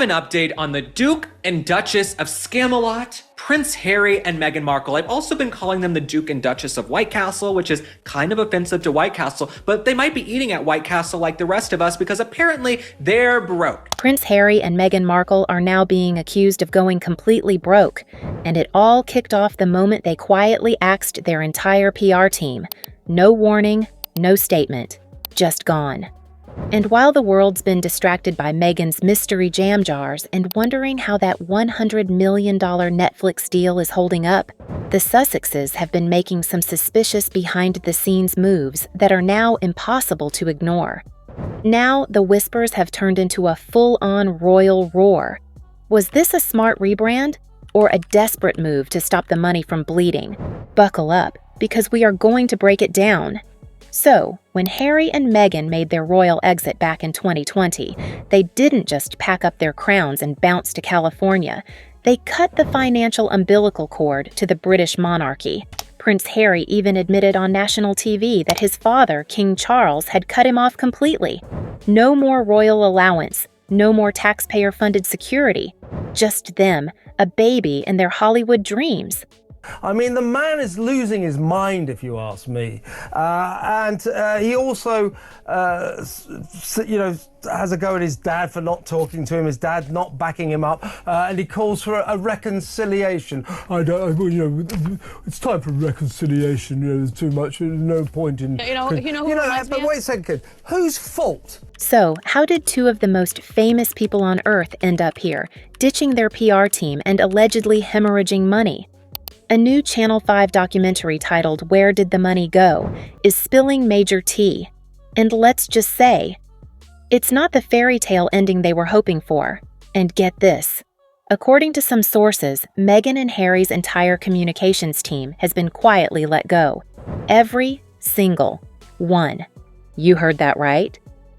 An update on the Duke and Duchess of Scamelot, Prince Harry and Meghan Markle. I've also been calling them the Duke and Duchess of White Castle, which is kind of offensive to White Castle, but they might be eating at White Castle like the rest of us because apparently they're broke. Prince Harry and Meghan Markle are now being accused of going completely broke, and it all kicked off the moment they quietly axed their entire PR team. No warning, no statement, just gone. And while the world's been distracted by Meghan's mystery jam jars and wondering how that $100 million Netflix deal is holding up, the Sussexes have been making some suspicious behind-the-scenes moves that are now impossible to ignore. Now, the whispers have turned into a full-on royal roar. Was this a smart rebrand, or a desperate move to stop the money from bleeding? Buckle up, because we are going to break it down. So, when Harry and Meghan made their royal exit back in 2020, they didn't just pack up their crowns and bounce to California. They cut the financial umbilical cord to the British monarchy. Prince Harry even admitted on national TV that his father, King Charles, had cut him off completely. No more royal allowance, no more taxpayer-funded security. Just them, a baby, and their Hollywood dreams. I mean, the man is losing his mind, if you ask me. And he also, has a go at his dad for not talking to him, his dad not backing him up, and he calls for a reconciliation. It's time for reconciliation. There's too much. There's no point in. But wait a second. Whose fault? So, how did two of the most famous people on Earth end up here, ditching their PR team and allegedly hemorrhaging money? A new Channel 5 documentary titled Where Did the Money Go? Is spilling major tea. And let's just say, it's not the fairy tale ending they were hoping for. And get this. According to some sources, Meghan and Harry's entire communications team has been quietly let go. Every single one. You heard that right.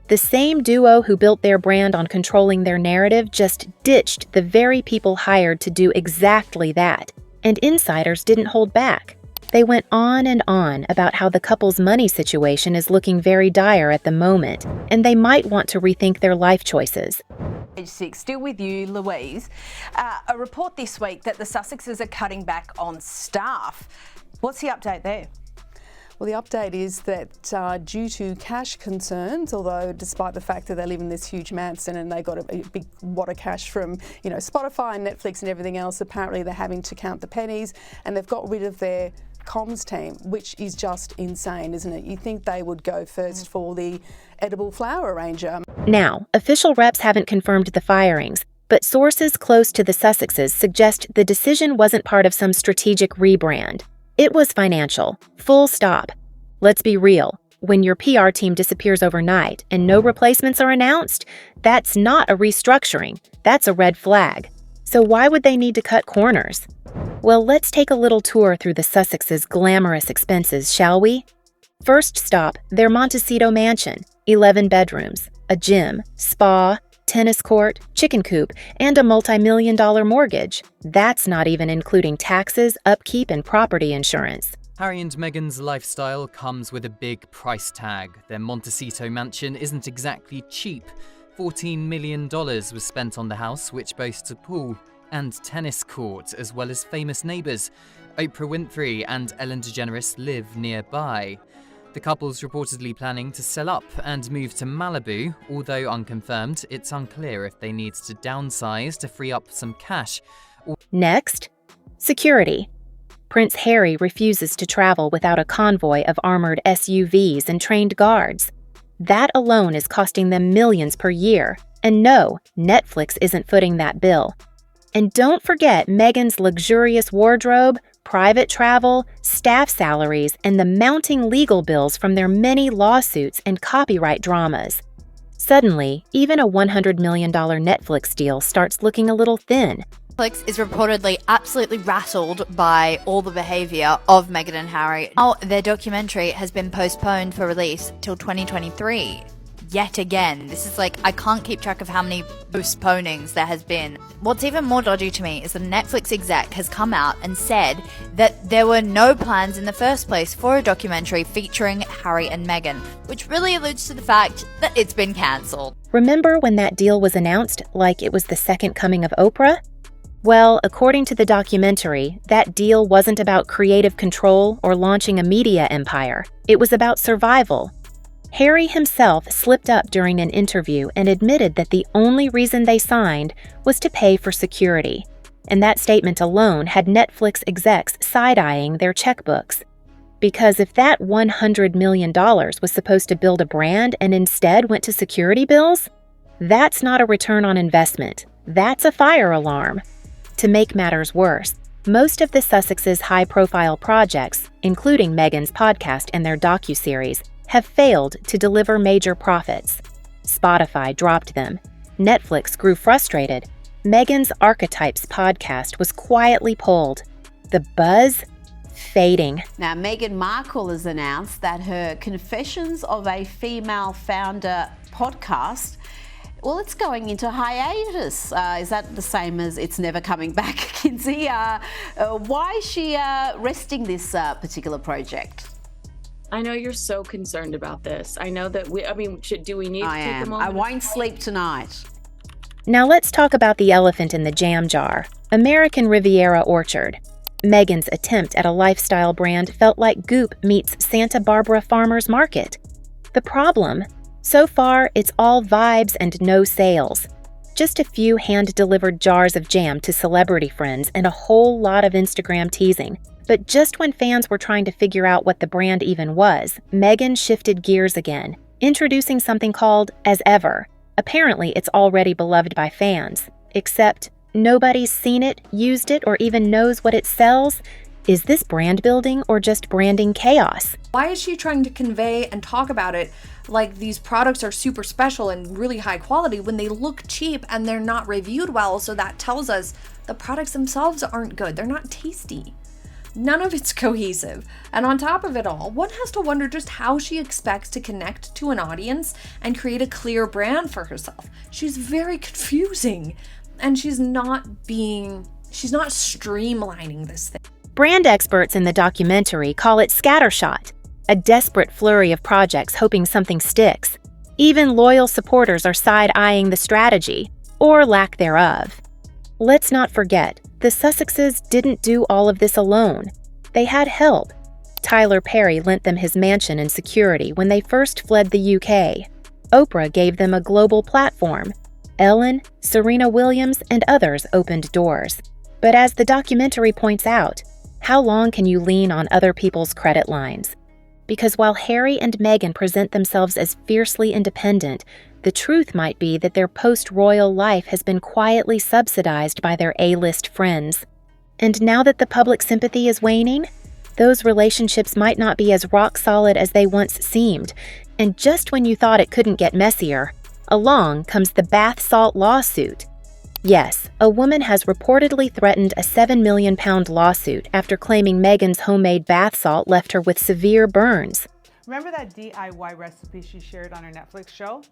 The same duo who built their brand on controlling their narrative just ditched the very people hired to do exactly that. And insiders didn't hold back. They went on and on about how the couple's money situation is looking very dire at the moment, and they might want to rethink their life choices. Page 6, still with you, Louise. A report this week that the Sussexes are cutting back on staff. What's the update there? Well, the update is that due to cash concerns, although despite the fact that they live in this huge mansion and they got a big wad of cash from, Spotify and Netflix and everything else, apparently they're having to count the pennies, and they've got rid of their comms team, which is just insane, isn't it? You think they would go first for the edible flower arranger. Now, official reps haven't confirmed the firings, but sources close to the Sussexes suggest the decision wasn't part of some strategic rebrand. It was financial. Full stop. Let's be real. When your PR team disappears overnight and no replacements are announced, that's not a restructuring. That's a red flag. So why would they need to cut corners? Well, let's take a little tour through the Sussexes' glamorous expenses, shall we? First stop, their Montecito mansion. 11 bedrooms, a gym, spa, tennis court, chicken coop, and a multi-million-dollar mortgage. That's not even including taxes, upkeep, and property insurance. Harry and Meghan's lifestyle comes with a big price tag. Their Montecito mansion isn't exactly cheap. $14 million was spent on the house, which boasts a pool and tennis court, as well as famous neighbours. Oprah Winfrey and Ellen DeGeneres live nearby. The couple's reportedly planning to sell up and move to Malibu, although unconfirmed, it's unclear if they need to downsize to free up some cash. Next, security. Prince Harry refuses to travel without a convoy of armored SUVs and trained guards. That alone is costing them millions per year. And no, Netflix isn't footing that bill. And don't forget Meghan's luxurious wardrobe, private travel, staff salaries, and the mounting legal bills from their many lawsuits and copyright dramas. Suddenly, even a $100 million Netflix deal starts looking a little thin. Netflix is reportedly absolutely rattled by all the behaviour of Meghan and Harry. Now, their documentary has been postponed for release till 2023. Yet again, this is I can't keep track of how many postponings there has been. What's even more dodgy to me is the Netflix exec has come out and said that there were no plans in the first place for a documentary featuring Harry and Meghan, which really alludes to the fact that it's been cancelled. Remember when that deal was announced like it was the second coming of Oprah? Well, according to the documentary, that deal wasn't about creative control or launching a media empire. It was about survival. Harry himself slipped up during an interview and admitted that the only reason they signed was to pay for security. And that statement alone had Netflix execs side-eyeing their checkbooks. Because if that $100 million was supposed to build a brand and instead went to security bills, that's not a return on investment. That's a fire alarm. To make matters worse, most of the Sussex's high-profile projects, including Meghan's podcast and their docuseries, have failed to deliver major profits. Spotify dropped them. Netflix grew frustrated. Meghan's Archetypes podcast was quietly pulled. The buzz? Fading. Now, Meghan Markle has announced that her Confessions of a Female Founder podcast, well, it's going into hiatus. Is that the same as it's never coming back, Kinsey? Why is she resting this particular project? I know you're so concerned about this. I know that do we need to take a moment? I won't sleep tonight. Now let's talk about the elephant in the jam jar, American Riviera Orchard. Meghan's attempt at a lifestyle brand felt like Goop meets Santa Barbara Farmers Market. The problem? So far, it's all vibes and no sales. Just a few hand-delivered jars of jam to celebrity friends and a whole lot of Instagram teasing. But just when fans were trying to figure out what the brand even was, Meghan shifted gears again, introducing something called As Ever. Apparently, it's already beloved by fans. Except, nobody's seen it, used it, or even knows what it sells. Is this brand building or just branding chaos? Why is she trying to convey and talk about it like these products are super special and really high quality when they look cheap and they're not reviewed well? So that tells us the products themselves aren't good. They're not tasty. None of it's cohesive. And on top of it all, one has to wonder just how she expects to connect to an audience and create a clear brand for herself. She's very confusing, and she's not streamlining this thing. Brand experts in the documentary call it scattershot, a desperate flurry of projects hoping something sticks. Even loyal supporters are side-eyeing the strategy, or lack thereof. Let's not forget, the Sussexes didn't do all of this alone. They had help. Tyler Perry lent them his mansion and security when they first fled the UK. Oprah gave them a global platform. Ellen, Serena Williams, and others opened doors. But as the documentary points out, how long can you lean on other people's credit lines? Because while Harry and Meghan present themselves as fiercely independent, the truth might be that their post-royal life has been quietly subsidized by their A-list friends. And now that the public sympathy is waning, those relationships might not be as rock-solid as they once seemed. And just when you thought it couldn't get messier, along comes the bath salt lawsuit. Yes, a woman has reportedly threatened a £7 million lawsuit after claiming Meghan's homemade bath salt left her with severe burns. Remember that DIY recipe she shared on her Netflix show?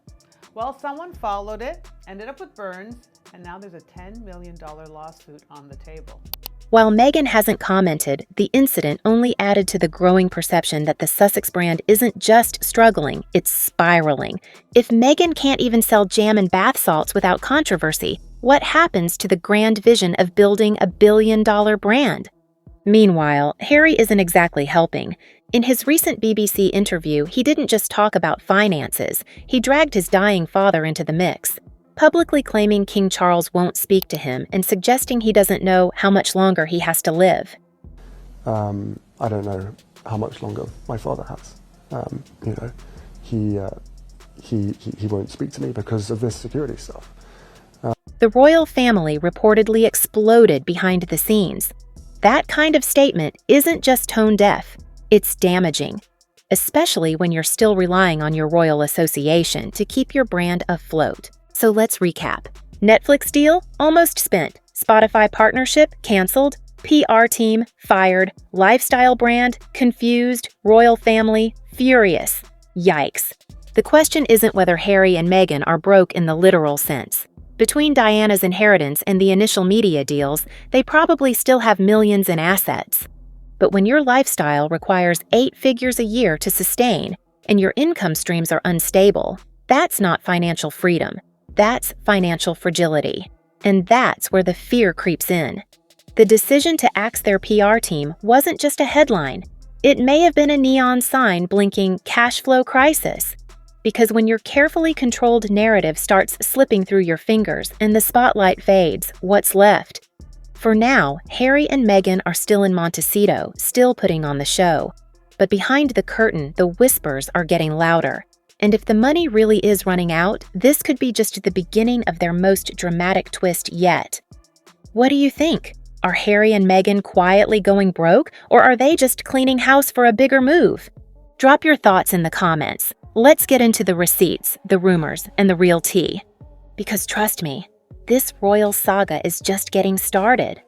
Well, someone followed it, ended up with burns, and now there's a $10 million lawsuit on the table. While Meghan hasn't commented, the incident only added to the growing perception that the Sussex brand isn't just struggling, it's spiraling. If Meghan can't even sell jam and bath salts without controversy, what happens to the grand vision of building a billion-dollar brand? Meanwhile, Harry isn't exactly helping. In his recent BBC interview, he didn't just talk about finances, he dragged his dying father into the mix, publicly claiming King Charles won't speak to him and suggesting he doesn't know how much longer he has to live. I don't know how much longer my father has. He won't speak to me because of this security stuff. The royal family reportedly exploded behind the scenes. That kind of statement isn't just tone deaf, it's damaging, especially when you're still relying on your royal association to keep your brand afloat. So let's recap. Netflix deal? Almost spent. Spotify partnership? Cancelled. PR team? Fired. Lifestyle brand? Confused. Royal family? Furious. Yikes. The question isn't whether Harry and Meghan are broke in the literal sense. Between Diana's inheritance and the initial media deals, they probably still have millions in assets. But when your lifestyle requires 8 figures a year to sustain, and your income streams are unstable, That's not financial freedom. That's financial fragility. And that's where the fear creeps in. The decision to axe their PR team wasn't just a headline. It may have been a neon sign blinking cash flow crisis. Because when your carefully controlled narrative starts slipping through your fingers and the spotlight fades, what's left? For now, Harry and Meghan are still in Montecito, still putting on the show. But behind the curtain, the whispers are getting louder. And if the money really is running out, this could be just the beginning of their most dramatic twist yet. What do you think? Are Harry and Meghan quietly going broke, or are they just cleaning house for a bigger move? Drop your thoughts in the comments. Let's get into the receipts, the rumors, and the real tea. Because trust me, this royal saga is just getting started.